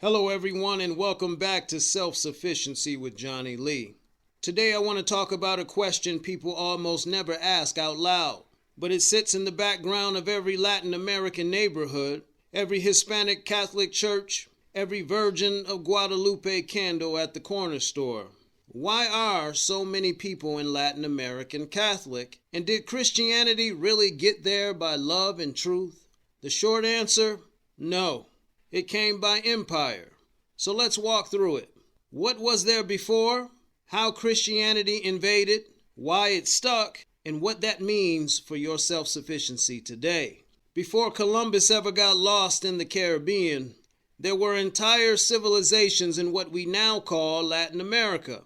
Hello everyone and welcome back to Self-Sufficiency with Johnny Lee. Today I want to talk about a question people almost never ask out loud, but it sits in the background of every Latin American neighborhood, every Hispanic Catholic church, every Virgin of Guadalupe candle at the corner store. Why are so many people in Latin American Catholic? And did Christianity really get there by love and truth? The short answer, no. It came by empire. So let's walk through it. What was there before? How Christianity invaded? Why it stuck? And what that means for your self-sufficiency today. Before Columbus ever got lost in the Caribbean, there were entire civilizations in what we now call Latin America.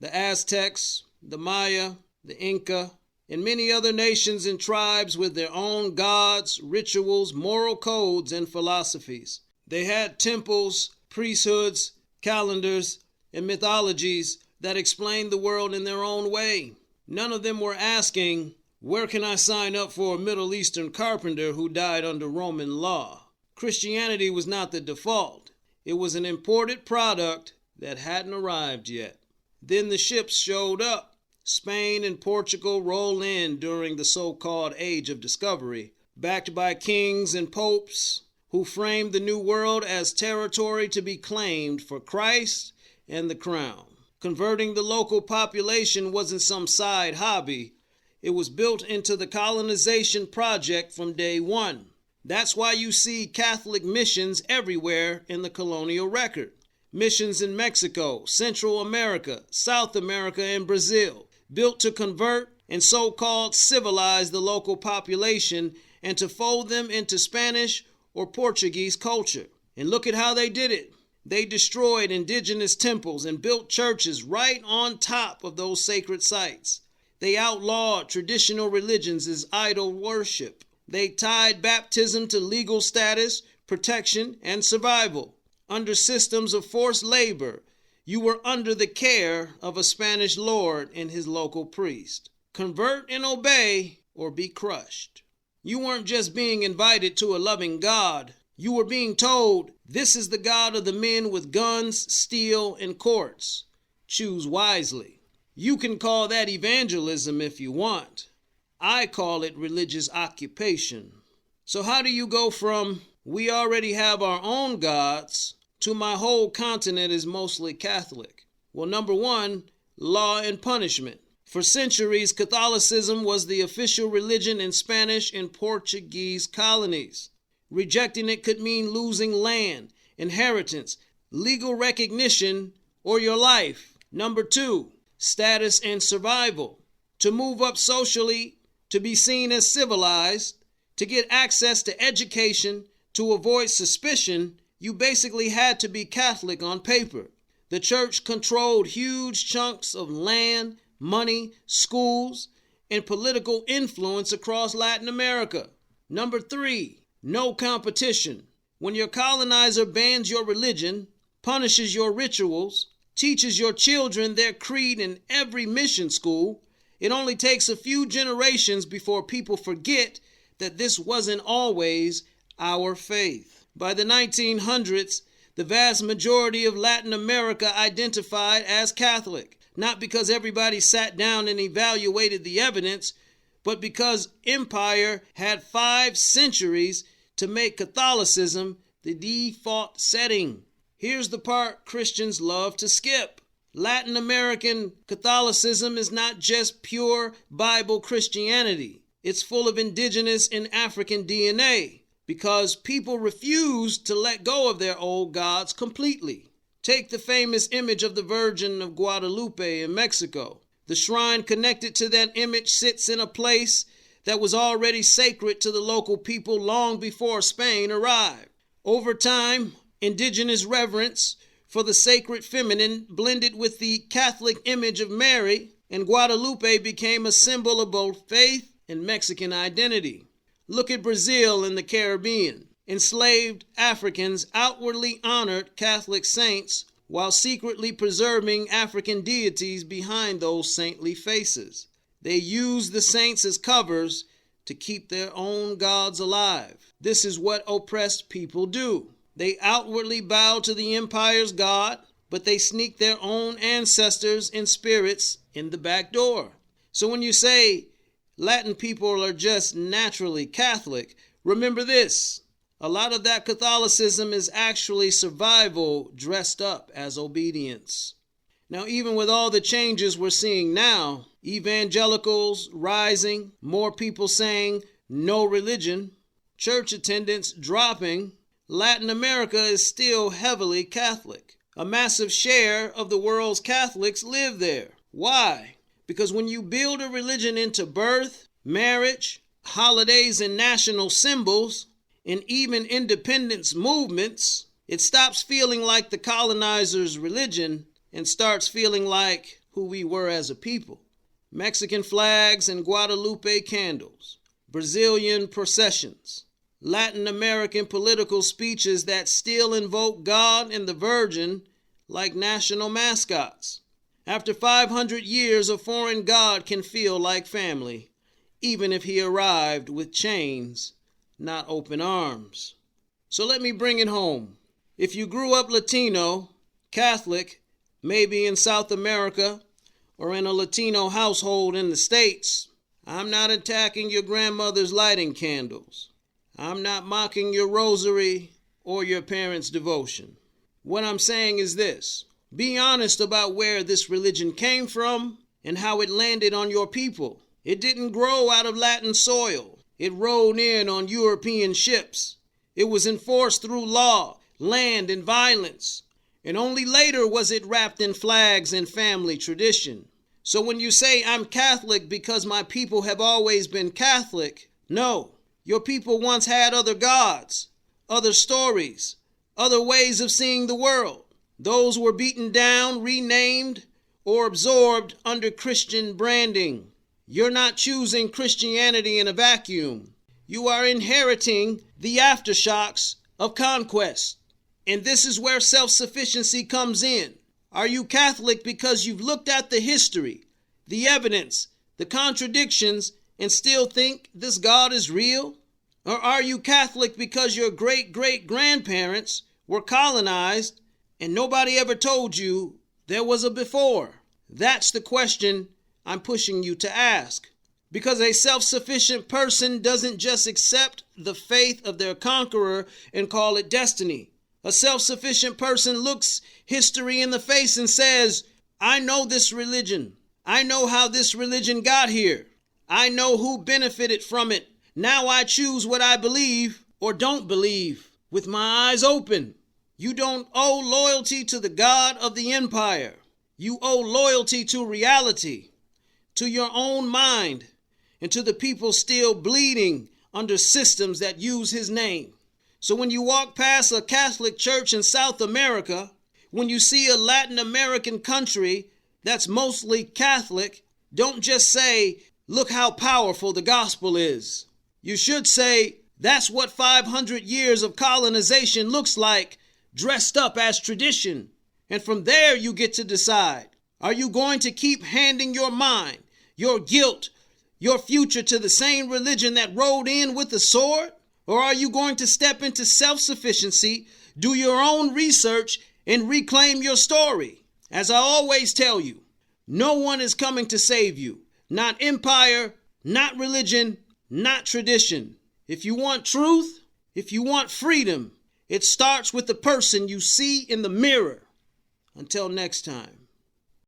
The Aztecs, the Maya, the Inca, and many other nations and tribes with their own gods, rituals, moral codes, and philosophies. They had temples, priesthoods, calendars, and mythologies that explained the world in their own way. None of them were asking, where can I sign up for a Middle Eastern carpenter who died under Roman law? Christianity was not the default. It was an imported product that hadn't arrived yet. Then the ships showed up. Spain and Portugal rolled in during the so-called Age of Discovery, backed by kings and popes who framed the New World as territory to be claimed for Christ and the crown. Converting the local population wasn't some side hobby. It was built into the colonization project from day one. That's why you see Catholic missions everywhere in the colonial record. Missions in Mexico, Central America, South America, and Brazil, built to convert and so-called civilize the local population and to fold them into Spanish or Portuguese culture. And look at how they did it. They destroyed indigenous temples and built churches right on top of those sacred sites. They outlawed traditional religions as idol worship. They tied baptism to legal status, protection, and survival. Under systems of forced labor, you were under the care of a Spanish lord and his local priest. Convert and obey or be crushed. You weren't just being invited to a loving God. You were being told, this is the God of the men with guns, steel, and courts. Choose wisely. You can call that evangelism if you want. I call it religious occupation. So how do you go from, we already have our own gods, to my whole continent is mostly Catholic? Well, number one, law and punishment. For centuries, Catholicism was the official religion in Spanish and Portuguese colonies. Rejecting it could mean losing land, inheritance, legal recognition, or your life. Number two, status and survival. To move up socially, to be seen as civilized, to get access to education, to avoid suspicion, you basically had to be Catholic on paper. The church controlled huge chunks of land, money, schools, and political influence across Latin America. Number three, no competition. When your colonizer bans your religion, punishes your rituals, teaches your children their creed in every mission school, it only takes a few generations before people forget that this wasn't always our faith. By the 1900s, the vast majority of Latin America identified as Catholic, not because everybody sat down and evaluated the evidence, but because empire had 5 centuries to make Catholicism the default setting. Here's the part Christians love to skip. Latin American Catholicism is not just pure Bible Christianity. It's full of Indigenous and African DNA because people refuse to let go of their old gods completely. Take the famous image of the Virgin of Guadalupe in Mexico. The shrine connected to that image sits in a place that was already sacred to the local people long before Spain arrived. Over time, indigenous reverence for the sacred feminine blended with the Catholic image of Mary, and Guadalupe became a symbol of both faith and Mexican identity. Look at Brazil and the Caribbean. Enslaved Africans outwardly honored Catholic saints while secretly preserving African deities behind those saintly faces. They used the saints as covers to keep their own gods alive. This is what oppressed people do. They outwardly bow to the empire's God, but they sneak their own ancestors and spirits in the back door. So when you say Latin people are just naturally Catholic, remember this: a lot of that Catholicism is actually survival dressed up as obedience. Now, even with all the changes we're seeing now, evangelicals rising, more people saying no religion, church attendance dropping, Latin America is still heavily Catholic. A massive share of the world's Catholics live there. Why? Because when you build a religion into birth, marriage, holidays, and national symbols, and even independence movements, it stops feeling like the colonizers' religion and starts feeling like who we were as a people. Mexican flags and Guadalupe candles, Brazilian processions, Latin American political speeches that still invoke God and the Virgin like national mascots. After 500 years, a foreign God can feel like family, even if he arrived with chains, not open arms. So let me bring it home. If you grew up Latino, Catholic, maybe in South America, or in a Latino household in the States, I'm not attacking your grandmother's lighting candles. I'm not mocking your rosary or your parents' devotion. What I'm saying is this: be honest about where this religion came from and how it landed on your people. It didn't grow out of Latin soil. It rode in on European ships. It was enforced through law, land, and violence. And only later was it wrapped in flags and family tradition. So when you say I'm Catholic because my people have always been Catholic, no. Your people once had other gods, other stories, other ways of seeing the world. Those were beaten down, renamed, or absorbed under Christian branding. You're not choosing Christianity in a vacuum. You are inheriting the aftershocks of conquest. And this is where self-sufficiency comes in. Are you Catholic because you've looked at the history, the evidence, the contradictions, and still think this God is real? Or are you Catholic because your great-great-grandparents were colonized and nobody ever told you there was a before? That's the question I'm pushing you to ask. Because a self-sufficient person doesn't just accept the faith of their conqueror and call it destiny. A self-sufficient person looks history in the face and says, I know this religion. I know how this religion got here. I know who benefited from it. Now I choose what I believe or don't believe with my eyes open. You don't owe loyalty to the God of the empire. You owe loyalty to reality, to your own mind, and to the people still bleeding under systems that use his name. So when you walk past a Catholic church in South America, when you see a Latin American country that's mostly Catholic, don't just say, look how powerful the gospel is. You should say, that's what 500 years of colonization looks like, dressed up as tradition. And from there you get to decide, are you going to keep handing your mind, your guilt, your future to the same religion that rode in with the sword? Or are you going to step into self-sufficiency, do your own research, and reclaim your story? As I always tell you, no one is coming to save you. Not empire, not religion, not tradition. If you want truth, if you want freedom, it starts with the person you see in the mirror. Until next time.